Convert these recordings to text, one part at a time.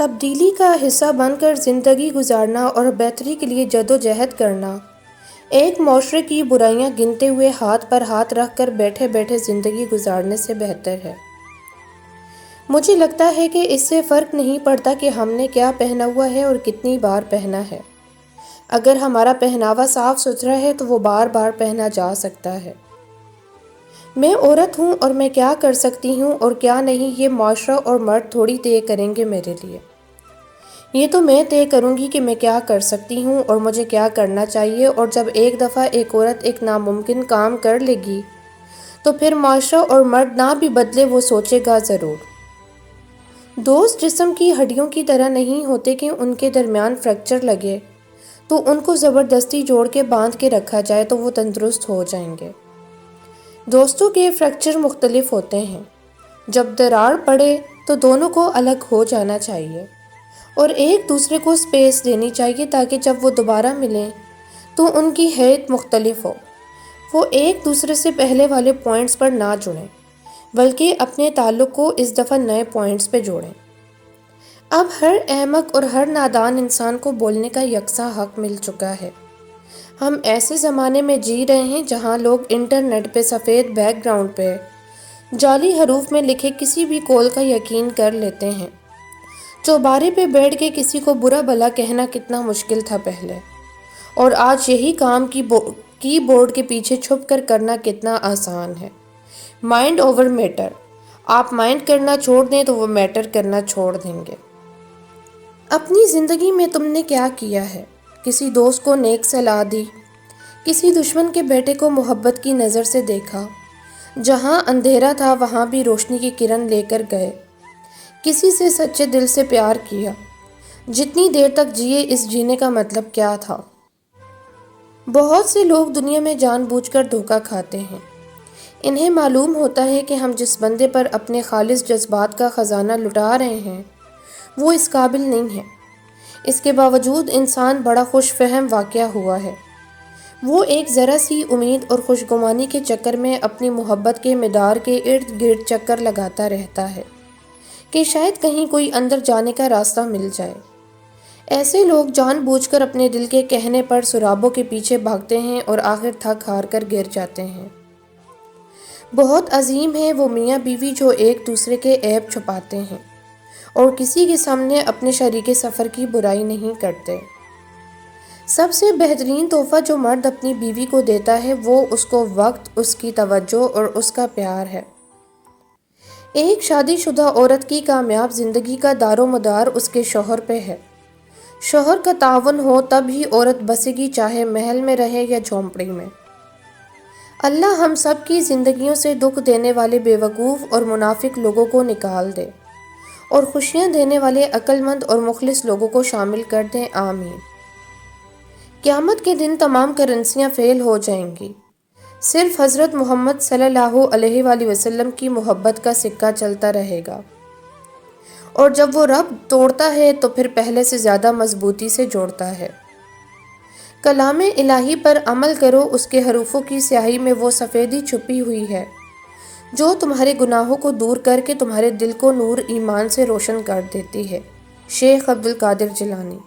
تبدیلی کا حصہ بن کر زندگی گزارنا اور بہتری کے لیے جدوجہد کرنا ایک معاشرے کی برائیاں گنتے ہوئے ہاتھ پر ہاتھ رکھ کر بیٹھے بیٹھے زندگی گزارنے سے بہتر ہے۔ مجھے لگتا ہے کہ اس سے فرق نہیں پڑتا کہ ہم نے کیا پہنا ہوا ہے اور کتنی بار پہنا ہے۔ اگر ہمارا پہناوا صاف ستھرا ہے تو وہ بار بار پہنا جا سکتا ہے۔ میں عورت ہوں اور میں کیا کر سکتی ہوں اور کیا نہیں، یہ معاشرہ اور مرد تھوڑی طے کریں گے میرے لیے۔ یہ تو میں طے کروں گی کہ میں کیا کر سکتی ہوں اور مجھے کیا کرنا چاہیے، اور جب ایک دفعہ ایک عورت ایک ناممکن کام کر لے گی تو پھر معاشرہ اور مرد نہ بھی بدلے وہ سوچے گا ضرور۔ دوست جسم کی ہڈیوں کی طرح نہیں ہوتے کہ ان کے درمیان فریکچر لگے تو ان کو زبردستی جوڑ کے باندھ کے رکھا جائے تو وہ تندرست ہو جائیں گے۔ دوستوں کے فریکچر مختلف ہوتے ہیں۔ جب دراڑ پڑے تو دونوں کو الگ ہو جانا چاہیے اور ایک دوسرے کو سپیس دینی چاہیے تاکہ جب وہ دوبارہ ملیں تو ان کی ہیت مختلف ہو۔ وہ ایک دوسرے سے پہلے والے پوائنٹس پر نہ جڑیں بلکہ اپنے تعلق کو اس دفعہ نئے پوائنٹس پہ جوڑیں۔ اب ہر احمق اور ہر نادان انسان کو بولنے کا یکساں حق مل چکا ہے۔ ہم ایسے زمانے میں جی رہے ہیں جہاں لوگ انٹرنیٹ پہ سفید بیک گراؤنڈ پہ جعلی حروف میں لکھے کسی بھی قول کا یقین کر لیتے ہیں۔ چوبارے پہ بیٹھ کے کسی کو برا بھلا کہنا کتنا مشکل تھا پہلے، اور آج یہی کام کی بورڈ کے پیچھے چھپ کر کرنا کتنا آسان ہے۔ Mind over matter. آپ مائنڈ کرنا چھوڑ دیں تو وہ میٹر کرنا چھوڑ دیں گے۔ اپنی زندگی میں تم نے کیا کیا ہے؟ کسی دوست کو نیک صلاح دی، کسی دشمن کے بیٹے کو محبت کی نظر سے دیکھا، جہاں اندھیرا تھا وہاں بھی روشنی کی کرن لے کر گئے، کسی سے سچے دل سے پیار کیا، جتنی دیر تک جیے اس جینے کا مطلب کیا تھا؟ بہت سے لوگ دنیا میں جان بوجھ کر دھوکہ کھاتے ہیں۔ انہیں معلوم ہوتا ہے کہ ہم جس بندے پر اپنے خالص جذبات کا خزانہ لٹا رہے ہیں وہ اس قابل نہیں ہے۔ اس کے باوجود انسان بڑا خوش فہم واقع ہوا ہے۔ وہ ایک ذرا سی امید اور خوشگمانی کے چکر میں اپنی محبت کے مدار کے ارد گرد چکر لگاتا رہتا ہے کہ شاید کہیں کوئی اندر جانے کا راستہ مل جائے۔ ایسے لوگ جان بوجھ کر اپنے دل کے کہنے پر سرابوں کے پیچھے بھاگتے ہیں اور آخر تھک ہار کر گر جاتے ہیں۔ بہت عظیم ہیں وہ میاں بیوی جو ایک دوسرے کے عیب چھپاتے ہیں اور کسی کے سامنے اپنے شریک سفر کی برائی نہیں کرتے۔ سب سے بہترین تحفہ جو مرد اپنی بیوی کو دیتا ہے وہ اس کو وقت، اس کی توجہ اور اس کا پیار ہے۔ ایک شادی شدہ عورت کی کامیاب زندگی کا دار و مدار اس کے شوہر پہ ہے۔ شوہر کا تعاون ہو تب ہی عورت بسے گی، چاہے محل میں رہے یا جھونپڑی میں۔ اللہ ہم سب کی زندگیوں سے دکھ دینے والے بیوقوف اور منافق لوگوں کو نکال دے اور خوشیاں دینے والے عقل مند اور مخلص لوگوں کو شامل کر دیں، آمین۔ قیامت کے دن تمام کرنسیاں فیل ہو جائیں گی، صرف حضرت محمد صلی اللہ علیہ وآلہ وسلم کی محبت کا سکہ چلتا رہے گا، اور جب وہ رب توڑتا ہے تو پھر پہلے سے زیادہ مضبوطی سے جوڑتا ہے۔ کلام الہی پر عمل کرو، اس کے حروفوں کی سیاہی میں وہ سفیدی چھپی ہوئی ہے جو تمہارے گناہوں کو دور کر کے تمہارے دل کو نور ایمان سے روشن کر دیتی ہے۔ شیخ عبد القادر جیلانی۔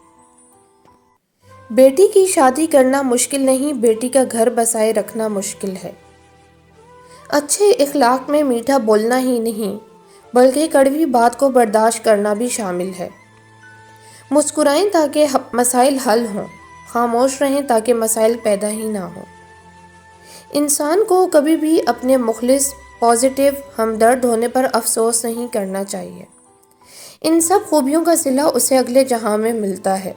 بیٹی کی شادی کرنا مشکل نہیں، بیٹی کا گھر بسائے رکھنا مشکل ہے۔ اچھے اخلاق میں میٹھا بولنا ہی نہیں بلکہ کڑوی بات کو برداشت کرنا بھی شامل ہے۔ مسکرائیں تاکہ مسائل حل ہوں، خاموش رہیں تاکہ مسائل پیدا ہی نہ ہوں۔ انسان کو کبھی بھی اپنے مخلص، پازیٹیو، ہمدرد ہونے پر افسوس نہیں کرنا چاہیے۔ ان سب خوبیوں کا صلہ اسے اگلے جہاں میں ملتا ہے۔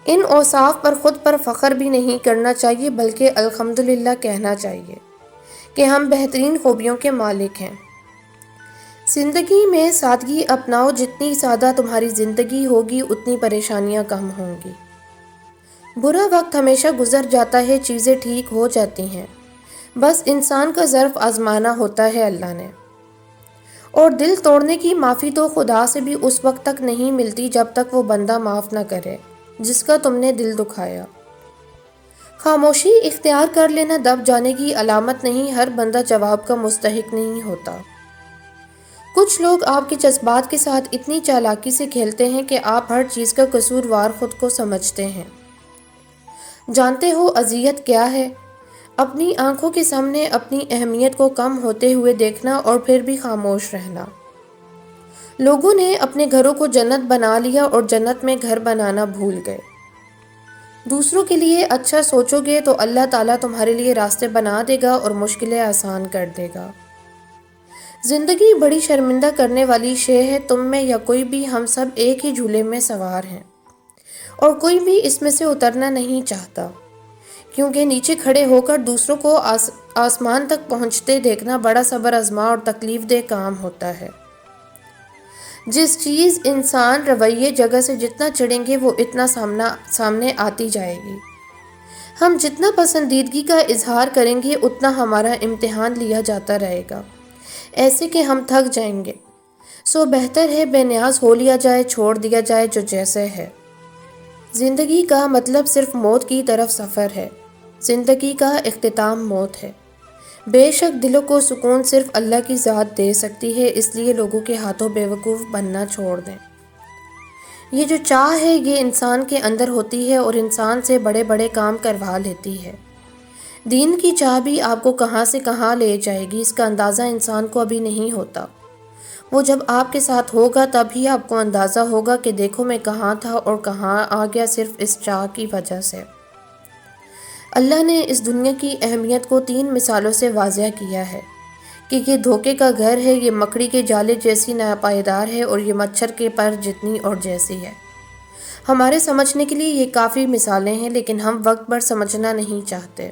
ان اوصاف پر خود پر فخر بھی نہیں کرنا چاہیے بلکہ الحمدللہ کہنا چاہیے کہ ہم بہترین خوبیوں کے مالک ہیں۔ زندگی میں سادگی اپناؤ، جتنی سادہ تمہاری زندگی ہوگی اتنی پریشانیاں کم ہوں گی۔ برا وقت ہمیشہ گزر جاتا ہے، چیزیں ٹھیک ہو جاتی ہیں، بس انسان کا ظرف آزمانا ہوتا ہے اللہ نے۔ اور دل توڑنے کی معافی تو خدا سے بھی اس وقت تک نہیں ملتی جب تک وہ بندہ معاف نہ کرے جس کا تم نے دل دکھایا۔ خاموشی اختیار کر لینا دب جانے کی علامت نہیں، ہر بندہ جواب کا مستحق نہیں ہوتا۔ کچھ لوگ آپ کے جذبات کے ساتھ اتنی چالاکی سے کھیلتے ہیں کہ آپ ہر چیز کا قصوروار خود کو سمجھتے ہیں۔ جانتے ہو اذیت کیا ہے؟ اپنی آنکھوں کے سامنے اپنی اہمیت کو کم ہوتے ہوئے دیکھنا اور پھر بھی خاموش رہنا۔ لوگوں نے اپنے گھروں کو جنت بنا لیا اور جنت میں گھر بنانا بھول گئے۔ دوسروں کے لیے اچھا سوچو گے تو اللہ تعالیٰ تمہارے لیے راستے بنا دے گا اور مشکلیں آسان کر دے گا۔ زندگی بڑی شرمندہ کرنے والی شے ہے، تم میں یا کوئی بھی، ہم سب ایک ہی جھولے میں سوار ہیں اور کوئی بھی اس میں سے اترنا نہیں چاہتا، کیونکہ نیچے کھڑے ہو کر دوسروں کو آسمان تک پہنچتے دیکھنا بڑا صبر آزما اور تکلیف دہ کام ہوتا ہے۔ جس چیز انسان رویے جگہ سے جتنا چڑھیں گے وہ اتنا سامنے آتی جائے گی۔ ہم جتنا پسندیدگی کا اظہار کریں گے اتنا ہمارا امتحان لیا جاتا رہے گا، ایسے کہ ہم تھک جائیں گے۔ سو بہتر ہے بے نیاز ہو لیا جائے، چھوڑ دیا جائے جو جیسے ہے۔ زندگی کا مطلب صرف موت کی طرف سفر ہے، زندگی کا اختتام موت ہے۔ بے شک دلوں کو سکون صرف اللہ کی ذات دے سکتی ہے، اس لیے لوگوں کے ہاتھوں بیوقوف بننا چھوڑ دیں۔ یہ جو چاہ ہے یہ انسان کے اندر ہوتی ہے اور انسان سے بڑے بڑے کام کروا لیتی ہے۔ دین کی چاہ بھی آپ کو کہاں سے کہاں لے جائے گی، اس کا اندازہ انسان کو ابھی نہیں ہوتا۔ وہ جب آپ کے ساتھ ہوگا تب ہی آپ کو اندازہ ہوگا کہ دیکھو میں کہاں تھا اور کہاں آ گیا صرف اس چاہ کی وجہ سے۔ اللہ نے اس دنیا کی اہمیت کو 3 مثالوں سے واضح کیا ہے کہ یہ دھوکے کا گھر ہے، یہ مکڑی کے جالے جیسی ناپائیدار ہے اور یہ مچھر کے پر جتنی اور جیسی ہے۔ ہمارے سمجھنے کے لیے یہ کافی مثالیں ہیں، لیکن ہم وقت پر سمجھنا نہیں چاہتے۔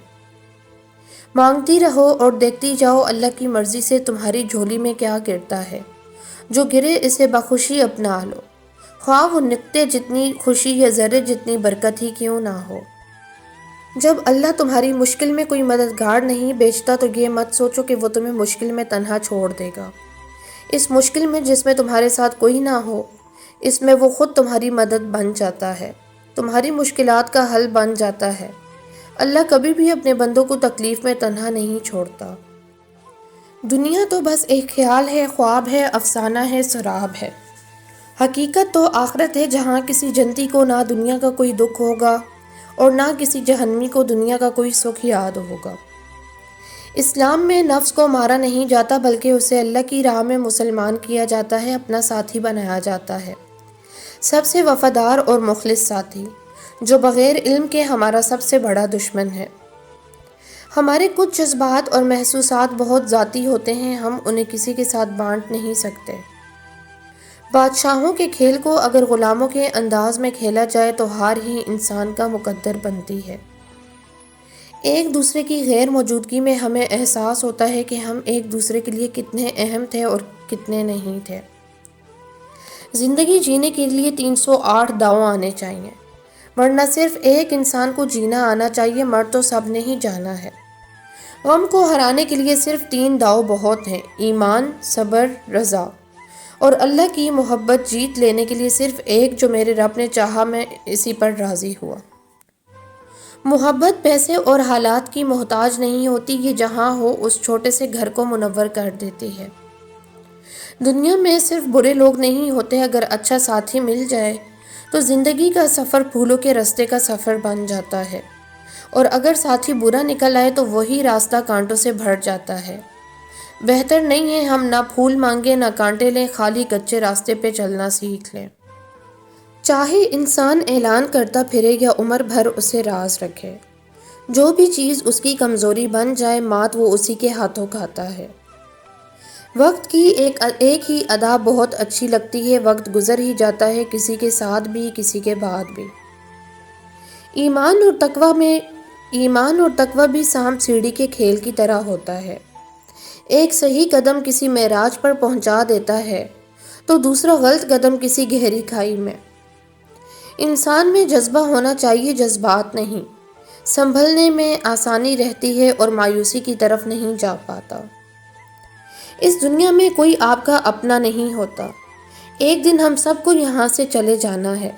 مانگتی رہو اور دیکھتی جاؤ اللہ کی مرضی سے تمہاری جھولی میں کیا گرتا ہے، جو گرے اسے بخوشی اپنا لو، خواہ وہ نقطے جتنی خوشی یا ذرے جتنی برکت ہی کیوں نہ ہو۔ جب اللہ تمہاری مشکل میں کوئی مددگار نہیں بھیجتا تو یہ مت سوچو کہ وہ تمہیں مشکل میں تنہا چھوڑ دے گا۔ اس مشکل میں جس میں تمہارے ساتھ کوئی نہ ہو، اس میں وہ خود تمہاری مدد بن جاتا ہے، تمہاری مشکلات کا حل بن جاتا ہے۔ اللہ کبھی بھی اپنے بندوں کو تکلیف میں تنہا نہیں چھوڑتا۔ دنیا تو بس ایک خیال ہے، خواب ہے، افسانہ ہے، سراب ہے۔ حقیقت تو آخرت ہے، جہاں کسی جنتی کو نہ دنیا کا کوئی دکھ ہوگا اور نہ کسی جہنمی کو دنیا کا کوئی سکھ یاد ہوگا۔ اسلام میں نفس کو مارا نہیں جاتا بلکہ اسے اللہ کی راہ میں مسلمان کیا جاتا ہے، اپنا ساتھی بنایا جاتا ہے، سب سے وفادار اور مخلص ساتھی، جو بغیر علم کے ہمارا سب سے بڑا دشمن ہے۔ ہمارے کچھ جذبات اور محسوسات بہت ذاتی ہوتے ہیں، ہم انہیں کسی کے ساتھ بانٹ نہیں سکتے۔ بادشاہوں کے کھیل کو اگر غلاموں کے انداز میں کھیلا جائے تو ہار ہی انسان کا مقدر بنتی ہے۔ ایک دوسرے کی غیر موجودگی میں ہمیں احساس ہوتا ہے کہ ہم ایک دوسرے کے لیے کتنے اہم تھے اور کتنے نہیں تھے۔ زندگی جینے کے لیے 308 داؤں آنے چاہیے، ورنہ صرف ایک انسان کو جینا آنا چاہیے، مر تو سب نے ہی جانا ہے۔ غم کو ہرانے کے لیے صرف 3 داؤ بہت ہیں، ایمان، صبر، رضا، اور اللہ کی محبت جیت لینے کے لیے صرف ایک، جو میرے رب نے چاہا میں اسی پر راضی ہوا۔ محبت پیسے اور حالات کی محتاج نہیں ہوتی، یہ جہاں ہو اس چھوٹے سے گھر کو منور کر دیتی ہے۔ دنیا میں صرف برے لوگ نہیں ہوتے، اگر اچھا ساتھی مل جائے تو زندگی کا سفر پھولوں کے راستے کا سفر بن جاتا ہے، اور اگر ساتھی برا نکل آئے تو وہی راستہ کانٹوں سے بھر جاتا ہے۔ بہتر نہیں ہے ہم نہ پھول مانگیں نہ کانٹے لیں، خالی کچے راستے پہ چلنا سیکھ لیں۔ چاہے انسان اعلان کرتا پھرے یا عمر بھر اسے راز رکھے، جو بھی چیز اس کی کمزوری بن جائے مات وہ اسی کے ہاتھوں کھاتا ہے۔ وقت کی ایک ہی ادا بہت اچھی لگتی ہے، وقت گزر ہی جاتا ہے، کسی کے ساتھ بھی کسی کے بعد بھی۔ ایمان اور تقوی بھی سانپ سیڑھی کے کھیل کی طرح ہوتا ہے۔ ایک صحیح قدم کسی معراج پر پہنچا دیتا ہے تو دوسرا غلط قدم کسی گہری کھائی میں۔ انسان میں جذبہ ہونا چاہیے، جذبات نہیں۔ سنبھلنے میں آسانی رہتی ہے اور مایوسی کی طرف نہیں جا پاتا۔ اس دنیا میں کوئی آپ کا اپنا نہیں ہوتا، ایک دن ہم سب کو یہاں سے چلے جانا ہے۔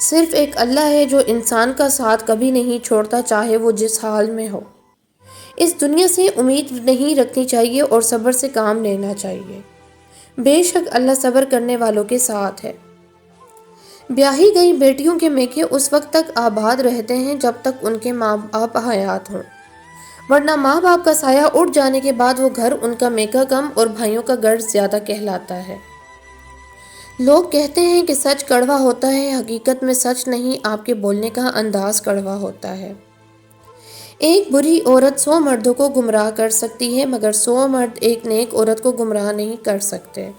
صرف ایک اللہ ہے جو انسان کا ساتھ کبھی نہیں چھوڑتا، چاہے وہ جس حال میں ہو۔ اس دنیا سے امید نہیں رکھنی چاہیے اور صبر سے کام لینا چاہیے۔ بے شک اللہ صبر کرنے والوں کے ساتھ ہے۔ بیاہی گئی بیٹیوں کے میکے اس وقت تک آباد رہتے ہیں جب تک ان کے ماں باپ حیات ہوں، ورنہ ماں باپ کا سایہ اٹھ جانے کے بعد وہ گھر ان کا میکا کم اور بھائیوں کا گڑھ زیادہ کہلاتا ہے۔ لوگ کہتے ہیں کہ سچ کڑوا ہوتا ہے، حقیقت میں سچ نہیں، آپ کے بولنے کا انداز کڑوا ہوتا ہے۔ ایک بری عورت 100 مردوں کو گمراہ کر سکتی ہے، مگر 100 مرد ایک نیک عورت کو گمراہ نہیں کر سکتے۔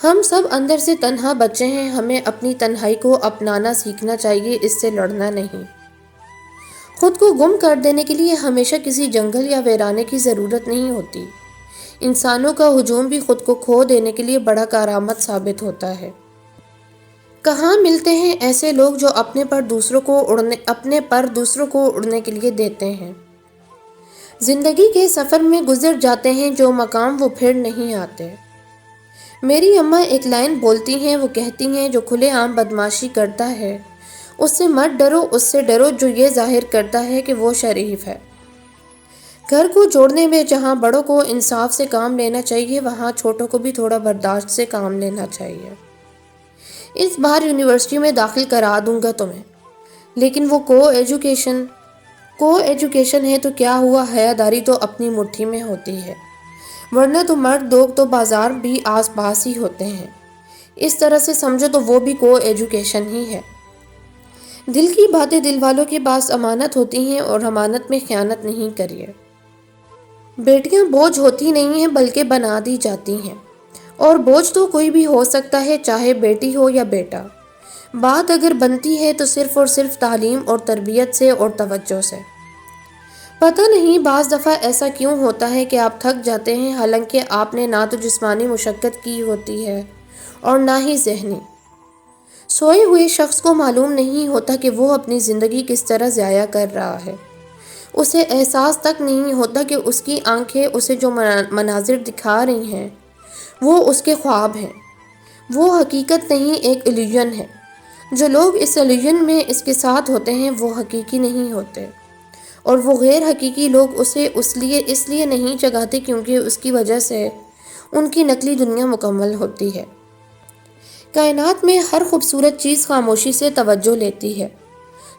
ہم سب اندر سے تنہا بچے ہیں، ہمیں اپنی تنہائی کو اپنانا سیکھنا چاہیے، اس سے لڑنا نہیں۔ خود کو گم کر دینے کے لیے ہمیشہ کسی جنگل یا ویرانے کی ضرورت نہیں ہوتی۔ انسانوں کا ہجوم بھی خود کو کھو دینے کے لیے بڑا کارآمد ثابت ہوتا ہے۔ کہاں ملتے ہیں ایسے لوگ جو اپنے پر دوسروں کو اڑنے کے لیے دیتے ہیں؟ زندگی کے سفر میں گزر جاتے ہیں جو مقام وہ پھر نہیں آتے۔ میری اماں ایک لائن بولتی ہیں، وہ کہتی ہیں جو کھلے عام بدمعاشی کرتا ہے اس سے مت ڈرو، اس سے ڈرو جو یہ ظاہر کرتا ہے کہ وہ شریف ہے۔ گھر کو جوڑنے میں جہاں بڑوں کو انصاف سے کام لینا چاہیے، وہاں چھوٹوں کو بھی تھوڑا برداشت سے کام لینا چاہیے۔ اس بار یونیورسٹی میں داخل کرا دوں گا تمہیں، لیکن وہ کو ایجوکیشن ہے تو کیا ہوا، حیاداری تو اپنی مٹھی میں ہوتی ہے، ورنہ تو مرد لوگ تو بازار بھی آس پاس ہی ہوتے ہیں۔ اس طرح سے سمجھو تو وہ بھی کو ایجوکیشن ہی ہے۔ دل کی باتیں دل والوں کے پاس امانت ہوتی ہیں اور امانت میں خیانت نہیں کریے۔ بیٹیاں بوجھ ہوتی نہیں ہیں بلکہ بنا دی جاتی ہیں، اور بوجھ تو کوئی بھی ہو سکتا ہے، چاہے بیٹی ہو یا بیٹا۔ بات اگر بنتی ہے تو صرف اور صرف تعلیم اور تربیت سے اور توجہ سے۔ پتہ نہیں بعض دفعہ ایسا کیوں ہوتا ہے کہ آپ تھک جاتے ہیں، حالانکہ آپ نے نہ تو جسمانی مشقت کی ہوتی ہے اور نہ ہی ذہنی۔ سوئے ہوئے شخص کو معلوم نہیں ہوتا کہ وہ اپنی زندگی کس طرح ضائع کر رہا ہے۔ اسے احساس تک نہیں ہوتا کہ اس کی آنکھیں اسے جو مناظر دکھا رہی ہیں وہ اس کے خواب ہیں، وہ حقیقت نہیں، ایک ایلیوژن ہے۔ جو لوگ اس ایلیوژن میں اس کے ساتھ ہوتے ہیں وہ حقیقی نہیں ہوتے، اور وہ غیر حقیقی لوگ اسے اس لیے نہیں جگاتے کیونکہ اس کی وجہ سے ان کی نقلی دنیا مکمل ہوتی ہے۔ کائنات میں ہر خوبصورت چیز خاموشی سے توجہ لیتی ہے۔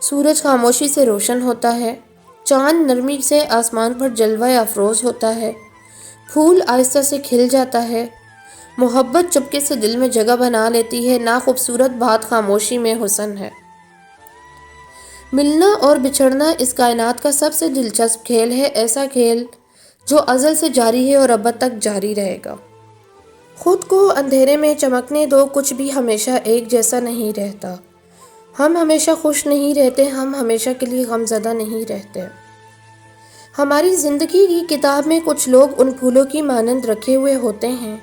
سورج خاموشی سے روشن ہوتا ہے، چاند نرمی سے آسمان پر جلوہ افروز ہوتا ہے، پھول آہستہ سے کھل جاتا ہے، محبت چپکے سے دل میں جگہ بنا لیتی ہے۔ نا خوبصورت بات خاموشی میں حسن ہے۔ ملنا اور بچھڑنا اس کائنات کا سب سے دلچسپ کھیل ہے، ایسا کھیل جو ازل سے جاری ہے اور ابد تک جاری رہے گا۔ خود کو اندھیرے میں چمکنے دو، کچھ بھی ہمیشہ ایک جیسا نہیں رہتا۔ ہم ہمیشہ خوش نہیں رہتے، ہم ہمیشہ کے لیے غمزدہ نہیں رہتے۔ ہماری زندگی کی کتاب میں کچھ لوگ ان پھولوں کی مانند رکھے ہوئے ہوتے ہیں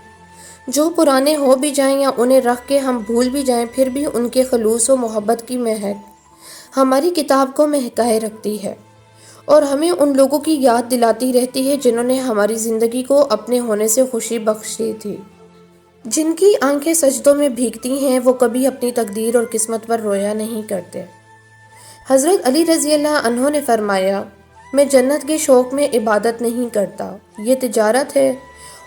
جو پرانے ہو بھی جائیں یا انہیں رکھ کے ہم بھول بھی جائیں، پھر بھی ان کے خلوص و محبت کی مہک ہماری کتاب کو مہکائے رکھتی ہے اور ہمیں ان لوگوں کی یاد دلاتی رہتی ہے جنہوں نے ہماری زندگی کو اپنے ہونے سے خوشی بخشی تھی۔ جن کی آنکھیں سجدوں میں بھیگتی ہیں وہ کبھی اپنی تقدیر اور قسمت پر رویا نہیں کرتے۔ حضرت علی رضی اللہ عنہ نے فرمایا، میں جنت کے شوق میں عبادت نہیں کرتا، یہ تجارت ہے،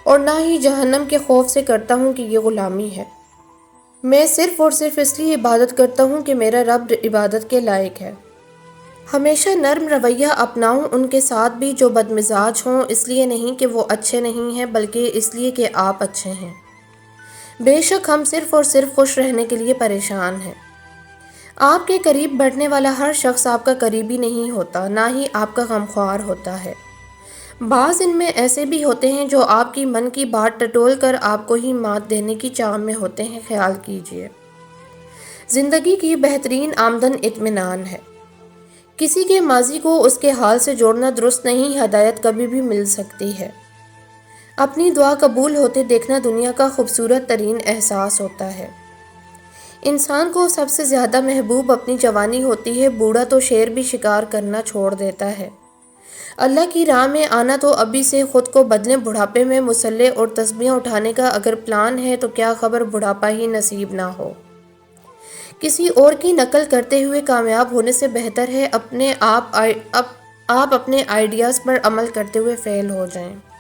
اور نہ ہی جہنم کے خوف سے کرتا ہوں کہ یہ غلامی ہے۔ میں صرف اور صرف اس لیے عبادت کرتا ہوں کہ میرا رب عبادت کے لائق ہے۔ ہمیشہ نرم رویہ اپناؤں ان کے ساتھ بھی جو بدمزاج ہوں، اس لیے نہیں کہ وہ اچھے نہیں ہیں بلکہ اس لیے کہ آپ اچھے ہیں۔ بے شک ہم صرف اور صرف خوش رہنے کے لیے پریشان ہیں۔ آپ کے قریب بیٹھنے والا ہر شخص آپ کا قریبی نہیں ہوتا، نہ ہی آپ کا غمخوار ہوتا ہے۔ بعض ان میں ایسے بھی ہوتے ہیں جو آپ کی من کی بات ٹٹول کر آپ کو ہی مات دینے کی چاہ میں ہوتے ہیں، خیال کیجیے۔ زندگی کی بہترین آمدن اطمینان ہے۔ کسی کے ماضی کو اس کے حال سے جوڑنا درست نہیں، ہدایت کبھی بھی مل سکتی ہے۔ اپنی دعا قبول ہوتے دیکھنا دنیا کا خوبصورت ترین احساس ہوتا ہے۔ انسان کو سب سے زیادہ محبوب اپنی جوانی ہوتی ہے، بوڑھا تو شیر بھی شکار کرنا چھوڑ دیتا ہے۔ اللہ کی راہ میں آنا تو ابھی سے خود کو بدلیں، بڑھاپے میں مسلح اور تسبیحیں اٹھانے کا اگر پلان ہے تو کیا خبر بڑھاپا ہی نصیب نہ ہو۔ کسی اور کی نقل کرتے ہوئے کامیاب ہونے سے بہتر ہے آپ اپنے آئیڈیاز پر عمل کرتے ہوئے فیل ہو جائیں۔